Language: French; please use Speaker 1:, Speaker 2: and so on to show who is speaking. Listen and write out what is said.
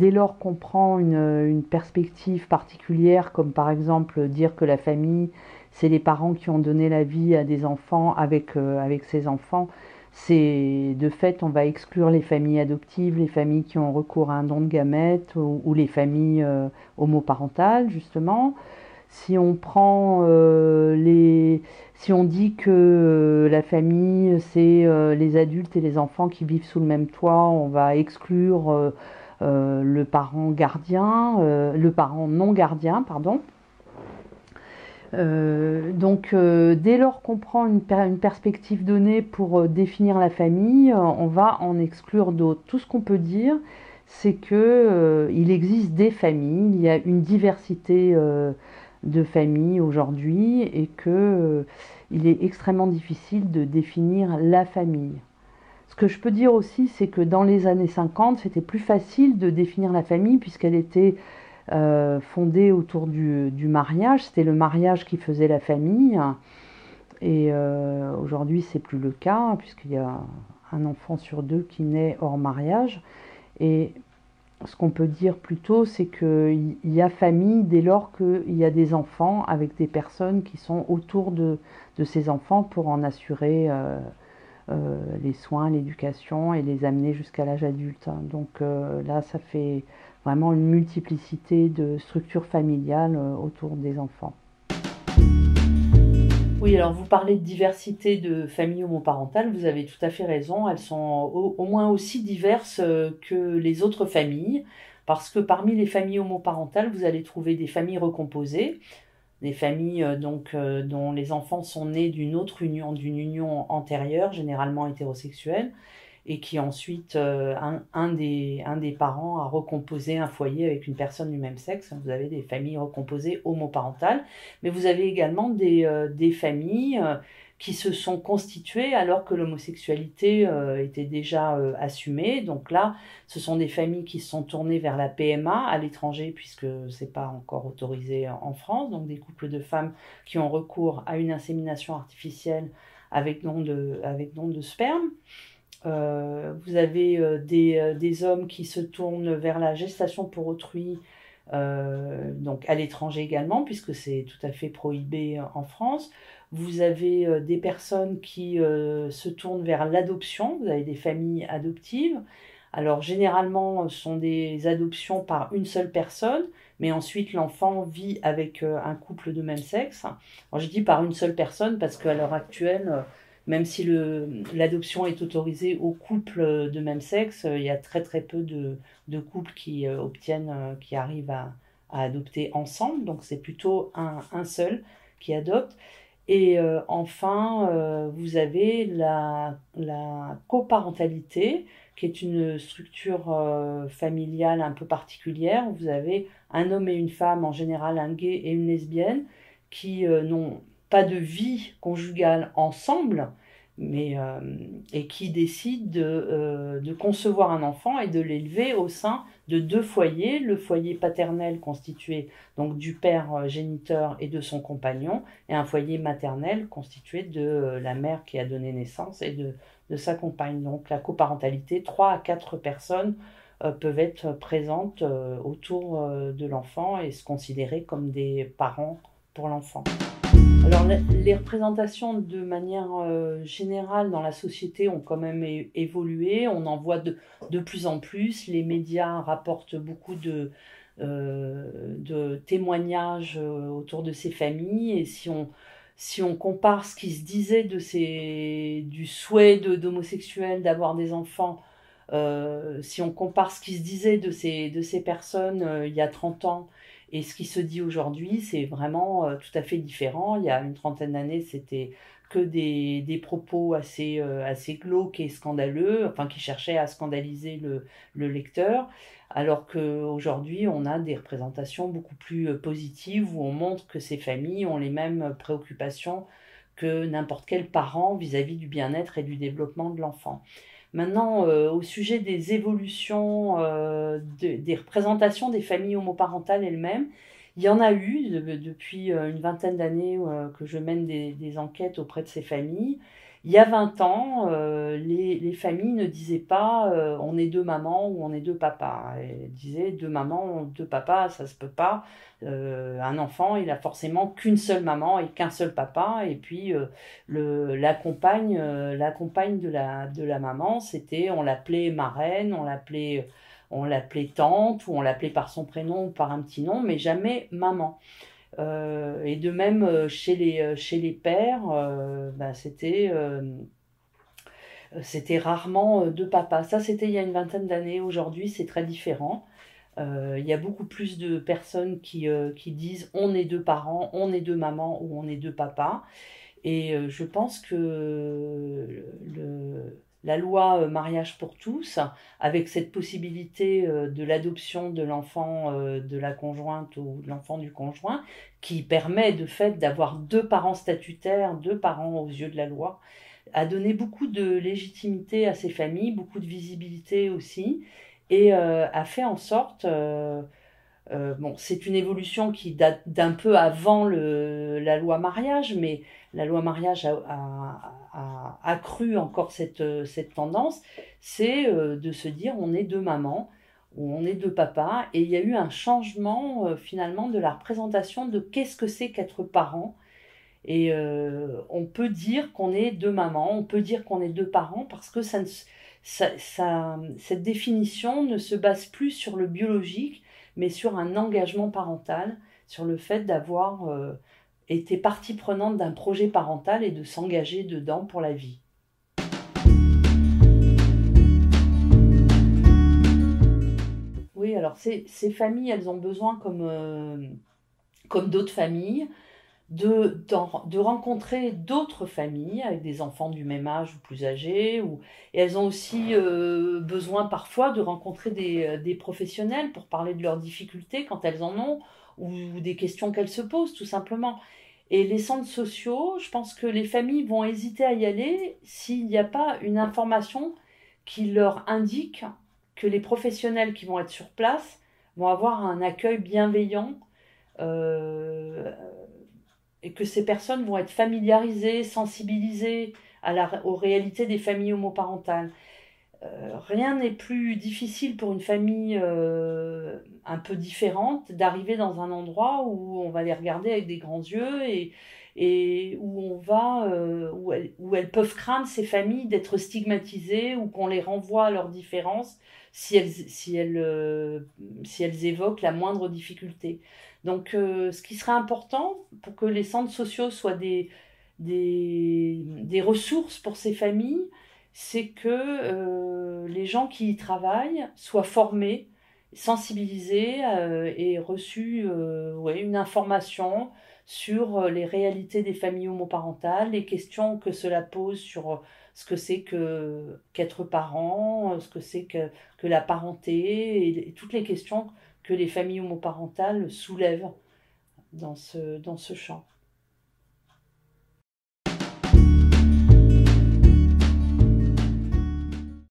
Speaker 1: dès lors qu'on prend une perspective particulière, comme par exemple dire que la famille, c'est les parents qui ont donné la vie à des enfants avec ces enfants, c'est de fait, on va exclure les familles adoptives, les familles qui ont recours à un don de gamètes ou les familles homoparentales, justement. Si on prend si on dit que la famille, c'est les adultes et les enfants qui vivent sous le même toit, on va exclure le parent gardien, le parent non gardien, pardon. Dès lors qu'on prend une perspective donnée pour définir la famille, on va en exclure d'autres. Tout ce qu'on peut dire, c'est que il existe des familles, il y a une diversité de familles aujourd'hui et que il est extrêmement difficile de définir la famille. Ce que je peux dire aussi, c'est que dans les années 50, c'était plus facile de définir la famille puisqu'elle était fondée autour du mariage. C'était le mariage qui faisait la famille. Et aujourd'hui, c'est plus le cas puisqu'il y a un enfant sur deux qui naît hors mariage. Et ce qu'on peut dire plutôt, c'est qu'il y a famille dès lors qu'il y a des enfants avec des personnes qui sont autour de ces enfants pour en assurer les soins, l'éducation et les amener jusqu'à l'âge adulte. Donc là, ça fait vraiment une multiplicité de structures familiales autour des enfants. Oui, alors vous parlez de diversité de familles homoparentales, vous avez tout à fait raison, elles sont au moins aussi diverses que les autres familles, parce que parmi les familles homoparentales, vous allez trouver des familles recomposées, des familles dont les enfants sont nés d'une union antérieure, généralement hétérosexuelle, et qui ensuite, un des parents a recomposé un foyer avec une personne du même sexe. Vous avez des familles recomposées homoparentales, mais vous avez également des familles qui se sont constituées alors que l'homosexualité était déjà assumée. Donc là, ce sont des familles qui se sont tournées vers la PMA à l'étranger, puisque c'est pas encore autorisé en France. Donc des couples de femmes qui ont recours à une insémination artificielle avec don de sperme. Vous avez des hommes qui se tournent vers la gestation pour autrui, donc à l'étranger également, puisque c'est tout à fait prohibé en France. Vous avez des personnes qui se tournent vers l'adoption, vous avez des familles adoptives. Alors généralement, ce sont des adoptions par une seule personne, mais ensuite l'enfant vit avec un couple de même sexe. Alors je dis par une seule personne parce qu'à l'heure actuelle, même si l'adoption est autorisée aux couples de même sexe, il y a très très peu de couples qui arrivent à adopter ensemble. Donc c'est plutôt un seul qui adopte. Et enfin, vous avez la coparentalité, qui est une structure familiale un peu particulière. Vous avez un homme et une femme, en général un gay et une lesbienne, qui n'ont pas de vie conjugale ensemble, et qui décident de concevoir un enfant et de l'élever au sein de deux foyers, le foyer paternel constitué donc du père géniteur et de son compagnon, et un foyer maternel constitué de la mère qui a donné naissance et de sa compagne. Donc la coparentalité, 3 à 4 personnes peuvent être présentes autour de l'enfant et se considérer comme des parents pour l'enfant. Alors, les représentations de manière générale dans la société ont quand même évolué. On en voit de plus en plus. Les médias rapportent beaucoup de témoignages autour de ces familles. Et si on compare ce qui se disait du souhait d'homosexuels d'avoir des enfants, si on compare ce qui se disait de ces personnes il y a 30 ans et ce qui se dit aujourd'hui, c'est vraiment tout à fait différent. Il y a une trentaine d'années, c'était que des propos assez glauques et scandaleux, enfin qui cherchaient à scandaliser le lecteur, alors qu'aujourd'hui, on a des représentations beaucoup plus positives où on montre que ces familles ont les mêmes préoccupations que n'importe quel parent vis-à-vis du bien-être et du développement de l'enfant. Maintenant, au sujet des évolutions des représentations des familles homoparentales elles-mêmes, il y en a eu depuis une vingtaine d'années que je mène des enquêtes auprès de ces familles. Il y a 20 ans, les les familles ne disaient pas on est deux mamans ou on est deux papas. Elles disaient deux mamans, deux papas, ça se peut pas. Un enfant, il a forcément qu'une seule maman et qu'un seul papa. Et puis la compagne de la maman, c'était, on l'appelait marraine, on l'appelait tante, ou on l'appelait par son prénom ou par un petit nom, mais jamais maman. Et de même chez les pères, c'était rarement deux papas. Ça, c'était il y a une vingtaine d'années. Aujourd'hui, c'est très différent. Il y a beaucoup plus de personnes qui disent on est deux parents, on est deux mamans ou on est deux papas. Et je pense que la loi mariage pour tous, avec cette possibilité de l'adoption de l'enfant de la conjointe ou de l'enfant du conjoint, qui permet de fait d'avoir deux parents statutaires, deux parents aux yeux de la loi, a donné beaucoup de légitimité à ces familles, beaucoup de visibilité aussi, et a fait en sorte bon, c'est une évolution qui date d'un peu avant la loi mariage, mais la loi mariage a accru encore cette tendance, c'est de se dire on est deux mamans ou on est deux papas, et il y a eu un changement finalement de la représentation de qu'est-ce que c'est qu'être parent. Et on peut dire qu'on est deux mamans, on peut dire qu'on est deux parents, parce que cette définition ne se base plus sur le biologique, mais sur un engagement parental, sur le fait d'avoir été partie prenante d'un projet parental et de s'engager dedans pour la vie. Oui, alors ces familles, elles ont besoin, comme d'autres familles, de rencontrer d'autres familles avec des enfants du même âge ou plus âgés. Et elles ont aussi besoin parfois de rencontrer des professionnels pour parler de leurs difficultés quand elles en ont, ou des questions qu'elles se posent tout simplement. Et les centres sociaux, je pense que les familles vont hésiter à y aller s'il n'y a pas une information qui leur indique que les professionnels qui vont être sur place vont avoir un accueil bienveillant, euh, et que ces personnes vont être familiarisées, sensibilisées aux réalités des familles homoparentales. Rien n'est plus difficile pour une famille un peu différente d'arriver dans un endroit où on va les regarder avec des grands yeux, et où elles peuvent craindre, ces familles, d'être stigmatisées, ou qu'on les renvoie à leurs différences si elles évoquent la moindre difficulté. Donc ce qui serait important pour que les centres sociaux soient des ressources pour ces familles, c'est que les gens qui y travaillent soient formés, sensibilisés, et reçus ouais, une information sur les réalités des familles homoparentales, les questions que cela pose sur ce que c'est qu'être parent, ce que c'est que la parenté, et toutes les questions que les familles homoparentales soulèvent dans ce champ.